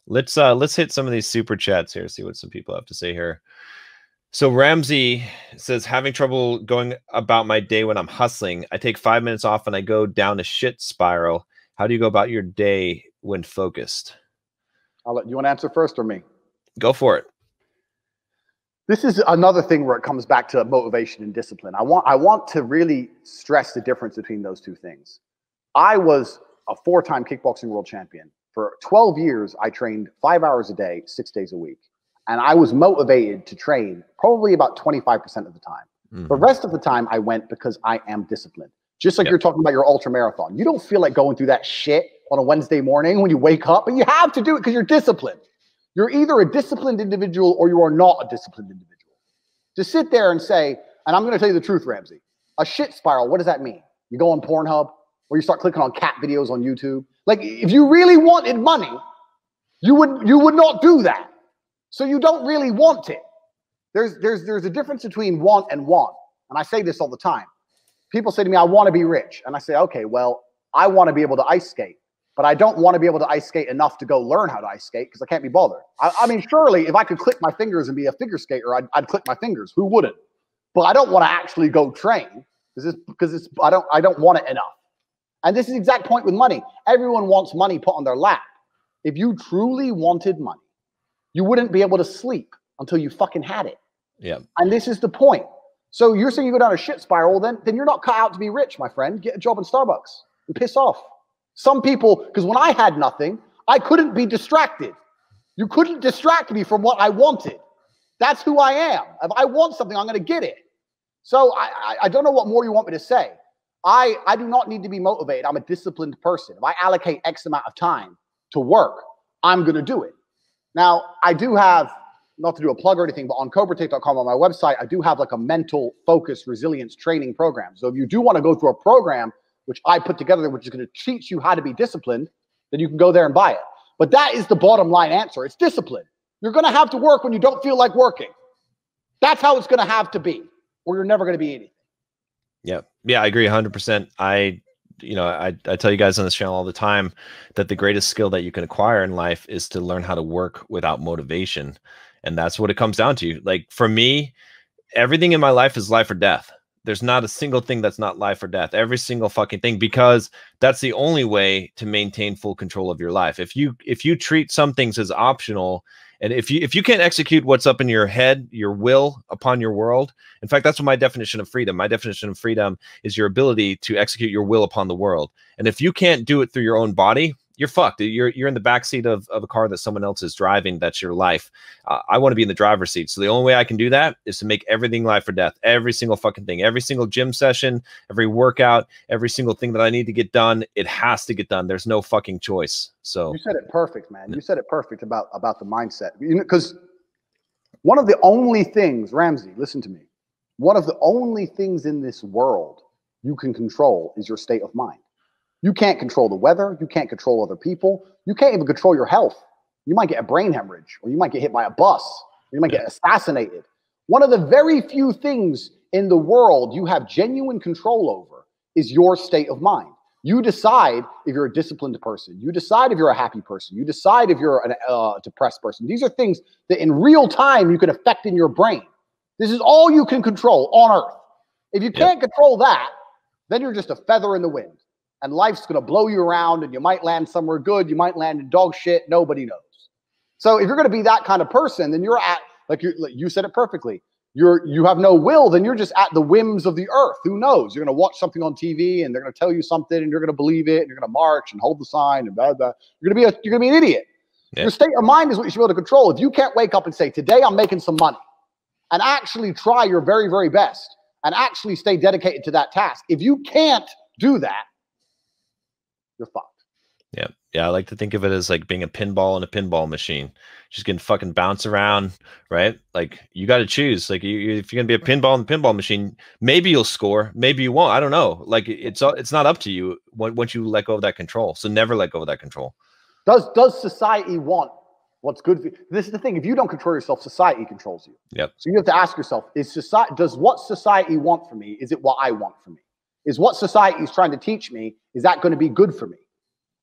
Let's hit some of these super chats here, see what some people have to say here. So 𝗵𝗲 says, having trouble going about my day when I'm hustling. I take 5 minutes off and I go down a shit spiral. How do you go about your day when focused? You want to answer first or me? Go for it. This is another thing where it comes back to motivation and discipline. I want to really stress the difference between those two things. I was a 4-time kickboxing world champion. For 12 years, I trained 5 hours a day, 6 days a week. And I was motivated to train probably about 25% of the time. Mm-hmm. The rest of the time I went because I am disciplined. Just like you're talking about your ultra marathon. You don't feel like going through that shit on a Wednesday morning when you wake up, but you have to do it because you're disciplined. You're either a disciplined individual or you are not a disciplined individual. To sit there and say, and I'm going to tell you the truth, 𝗵𝗲, a shit spiral, what does that mean? You go on Pornhub or you start clicking on cat videos on YouTube. Like if you really wanted money, you would not do that. So you don't really want it. There's a difference between want and want. And I say this all the time. People say to me, I want to be rich. And I say, okay, well, I want to be able to ice skate, but I don't want to be able to ice skate enough to go learn how to ice skate because I can't be bothered. I mean, surely if I could click my fingers and be a figure skater, I'd click my fingers. Who wouldn't? But I don't want to actually go train because I don't want it enough. And this is the exact point with money. Everyone wants money put on their lap. If you truly wanted money, you wouldn't be able to sleep until you fucking had it. Yeah. And this is the point. So you're saying you go down a shit spiral, then you're not cut out to be rich, my friend. Get a job in Starbucks and piss off. Some people, because when I had nothing, I couldn't be distracted. You couldn't distract me from what I wanted. That's who I am. If I want something, I'm going to get it. So I don't know what more you want me to say. I do not need to be motivated. I'm a disciplined person. If I allocate X amount of time to work, I'm going to do it. Now, I do have, not to do a plug or anything, but on 𝗁𝗏𝗏𝗏 on my website, I do have like a mental focus resilience training program. So if you do want to go through a program, which I put together, which is going to teach you how to be disciplined, then you can go there and buy it. But that is the bottom line answer. It's discipline. You're going to have to work when you don't feel like working. That's how it's going to have to be, or you're never going to be anything. Yeah. Yeah, I agree 100%. I tell you guys on this channel all the time that the greatest skill that you can acquire in life is to learn how to work without motivation. And that's what it comes down to. Like for me, everything in my life is life or death. There's not a single thing that's not life or death. Every single fucking thing, because that's the only way to maintain full control of your life. If you treat some things as optional, and if you can't execute what's up in your head, your will upon your world. In fact, that's what my definition of freedom. My definition of freedom is your ability to execute your will upon the world. And if you can't do it through your own body, you're fucked. You're in the backseat of a car that someone else is driving. That's your life. I want to be in the driver's seat. So the only way I can do that is to make everything life or death. Every single fucking thing, every single gym session, every workout, every single thing that I need to get done, it has to get done. There's no fucking choice. So you said it perfect, man. You said it perfect about the mindset. Because one of the only things, 𝗵𝗲, listen to me. One of the only things in this world you can control is your state of mind. You can't control the weather. You can't control other people. You can't even control your health. You might get a brain hemorrhage, or you might get hit by a bus, or you might get assassinated. One of the very few things in the world you have genuine control over is your state of mind. You decide if you're a disciplined person. You decide if you're a happy person. You decide if you're a depressed person. These are things that in real time you can affect in your brain. This is all you can control on earth. If you can't control that, then you're just a feather in the wind. And life's going to blow you around, and you might land somewhere good. You might land in dog shit. Nobody knows. So if you're going to be that kind of person, then you're at, like you said it perfectly, you have no will, then you're just at the whims of the earth. Who knows? You're going to watch something on TV, and they're going to tell you something, and you're going to believe it, and you're going to march and hold the sign and blah, blah. You're going to be an idiot. Yeah. Your state of mind is what you should be able to control. If you can't wake up and say, today I'm making some money, and actually try your very, very best, and actually stay dedicated to that task. If you can't do that, you're fucked. Yeah. Yeah. I like to think of it as like being a pinball in a pinball machine, just getting fucking bounce around, right? Like you got to choose. Like if you're going to be a pinball in the pinball machine, maybe you'll score, maybe you won't. I don't know. Like it's not up to you once you let go of that control. So never let go of that control. Does society want what's good for you? This is the thing. If you don't control yourself, society controls you. Yep. So you have to ask yourself, does what society want for me? Is it what I want for me? Is what society is trying to teach me, is that going to be good for me?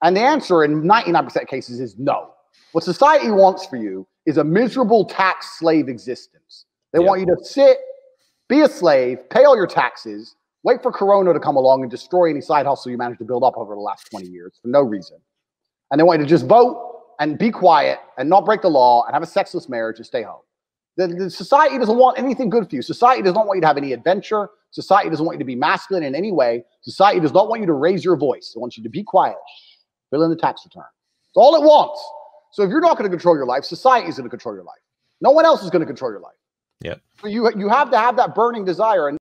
And the answer in 99% of cases is no. What society wants for you is a miserable tax slave existence. They Yeah. want you to sit, be a slave, pay all your taxes, wait for Corona to come along and destroy any side hustle you managed to build up over the last 20 years for no reason. And they want you to just vote and be quiet and not break the law and have a sexless marriage and stay home. The society doesn't want anything good for you. Society does not want you to have any adventure. Society doesn't want you to be masculine in any way. Society does not want you to raise your voice. It wants you to be quiet, fill in the tax return. It's all it wants. So if you're not going to control your life, society is going to control your life. No one else is going to control your life. Yeah. So you have to have that burning desire. And